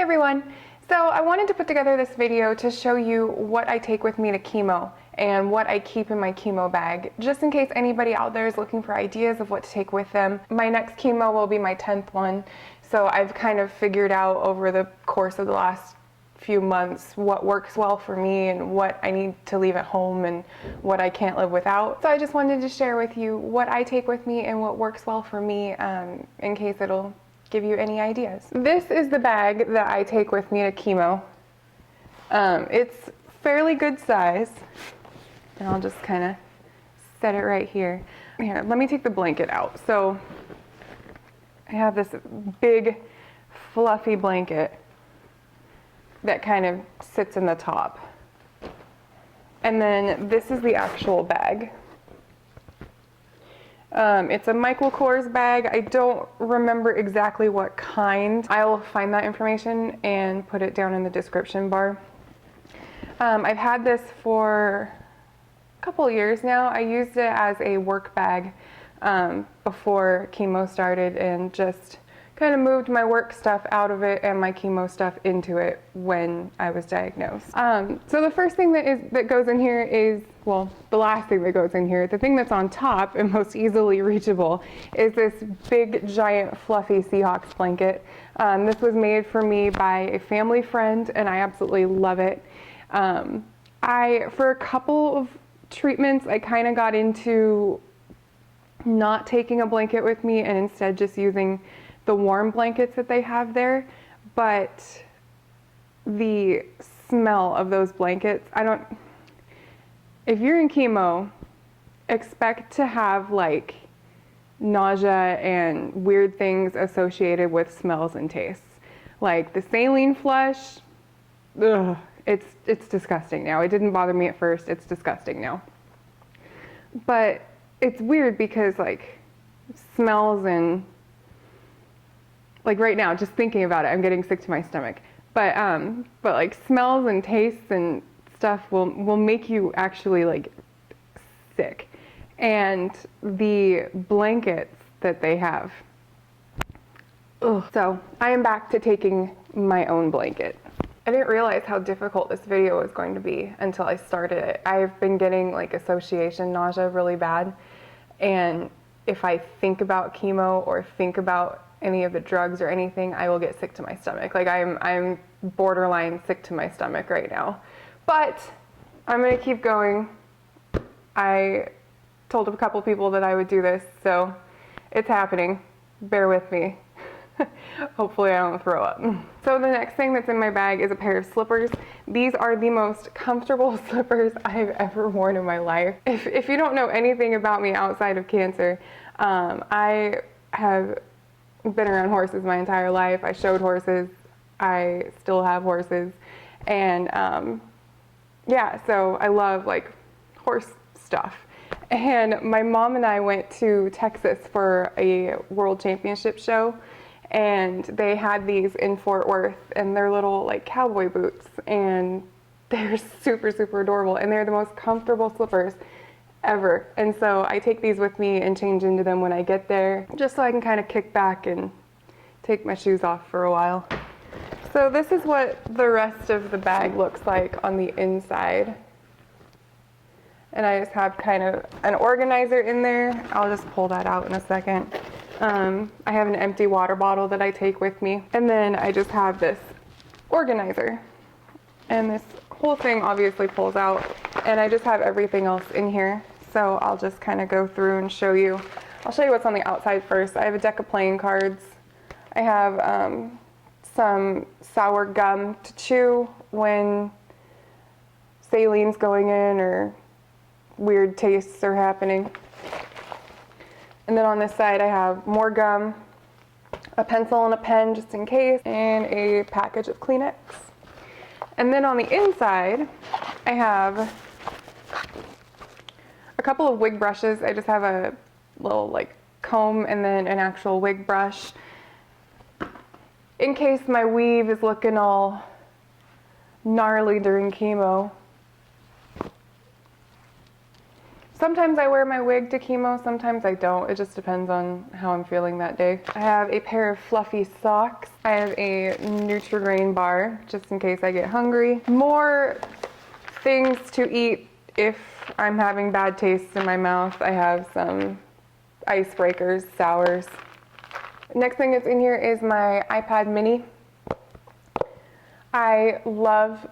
everyone. So I wanted to put together this video to show you what I take with me to chemo and what I keep in my chemo bag, just in case anybody out there is looking for ideas of what to take with them. My next chemo will be my 10th one, so I've kind of figured out over the course of the last few months what works well for me and what I need to leave at home and what I can't live without. So I just wanted to share with you what I take with me and what works well for me, in case it'll give you any ideas. This is the bag that I take with me to chemo. It's fairly good size, and I'll just kind of set it right here. Here, let me take the blanket out. So I have this big fluffy blanket that kind of sits in the top. And then this is the actual bag. It's a Michael Kors bag. I don't remember exactly what kind. I'll find that information and put it down in the description bar. I've had this for a couple years now. I used it as a work bag before chemo started and just kind of moved my work stuff out of it and my chemo stuff into it when I was diagnosed. So the first thing that goes in here is, well, the last thing that goes in here, the thing that's on top and most easily reachable, is this big, giant, fluffy Seahawks blanket. This was made for me by a family friend, and I absolutely love it. For a couple of treatments, I kind of got into not taking a blanket with me and instead just using the warm blankets that they have there, but the smell of those blankets, if you're in chemo, expect to have like nausea and weird things associated with smells and tastes. Like the saline flush, ugh, it's disgusting now. It didn't bother me at first, it's disgusting now. But it's weird because like smells and like right now, just thinking about it, I'm getting sick to my stomach. But like smells and tastes and stuff will make you actually like sick. And the blankets that they have. Ugh. So I am back to taking my own blanket. I didn't realize how difficult this video was going to be until I started it. I've been getting like association nausea really bad. And if I think about chemo or think about any of the drugs or anything, I will get sick to my stomach. Like I'm borderline sick to my stomach right now. But I'm gonna keep going. I told a couple people that I would do this, so it's happening. Bear with me. Hopefully I don't throw up. So the next thing that's in my bag is a pair of slippers. These are the most comfortable slippers I've ever worn in my life. If you don't know anything about me outside of cancer, I have been around horses my entire life. I showed horses. I still have horses. And yeah, so I love like horse stuff. And my mom and I went to Texas for a world championship show, and they had these in Fort Worth, and they're little like cowboy boots, and they're super, super adorable, and they're the most comfortable slippers ever. And so I take these with me and change into them when I get there, just so I can kind of kick back and take my shoes off for a while. So this is what the rest of the bag looks like on the inside. And I just have kind of an organizer in there. I'll just pull that out in a second. I have an empty water bottle that I take with me. And then I just have this organizer. And this whole thing obviously pulls out. And I just have everything else in here. So I'll just kind of go through and show you. I'll show you what's on the outside first. I have a deck of playing cards. I have some sour gum to chew when saline's going in or weird tastes are happening. And then on this side I have more gum, a pencil and a pen just in case, and a package of Kleenex. And then on the inside I have a couple of wig brushes. I just have a little like comb and then an actual wig brush in case my weave is looking all gnarly during chemo. Sometimes I wear my wig to chemo, sometimes I don't. It just depends on how I'm feeling that day. I have a pair of fluffy socks. I have a Nutri-Grain bar, just in case I get hungry. More things to eat if I'm having bad tastes in my mouth. I have some icebreakers, sours. Next thing that's in here is my iPad mini. I love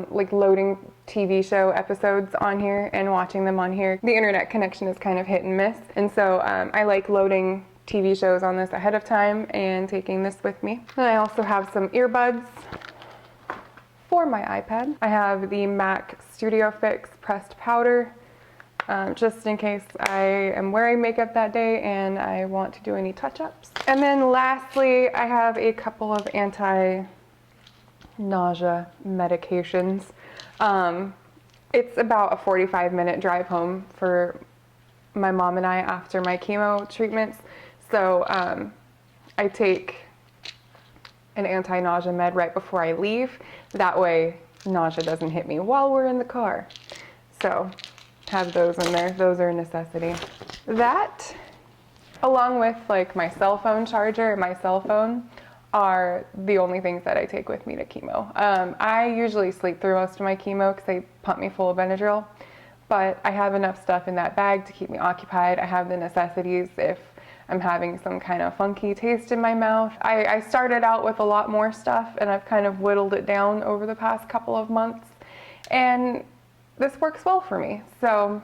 like loading TV show episodes on here and watching them on here. The internet connection is kind of hit and miss, and so I like loading TV shows on this ahead of time and taking this with me. And I also have some earbuds for my iPad. I have the MAC Studio Fix pressed powder, just in case I am wearing makeup that day and I want to do any touch-ups. And then lastly, I have a couple of anti-nausea medications. It's about a 45-minute drive home for my mom and I after my chemo treatments. So I take an anti-nausea med right before I leave. That way nausea doesn't hit me while we're in the car. So have those in there. Those are a necessity. That, along with like my cell phone charger and my cell phone, are the only things that I take with me to chemo. I usually sleep through most of my chemo because they pump me full of Benadryl, but I have enough stuff in that bag to keep me occupied. I have the necessities if I'm having some kind of funky taste in my mouth. I started out with a lot more stuff and I've kind of whittled it down over the past couple of months, and this works well for me. So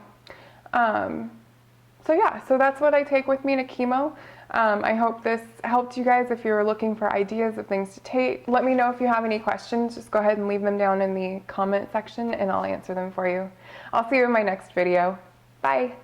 yeah, so that's what I take with me to chemo. I hope this helped you guys if you're looking for ideas of things to take. Let me know if you have any questions. Just go ahead and leave them down in the comment section and I'll answer them for you. I'll see you in my next video. Bye.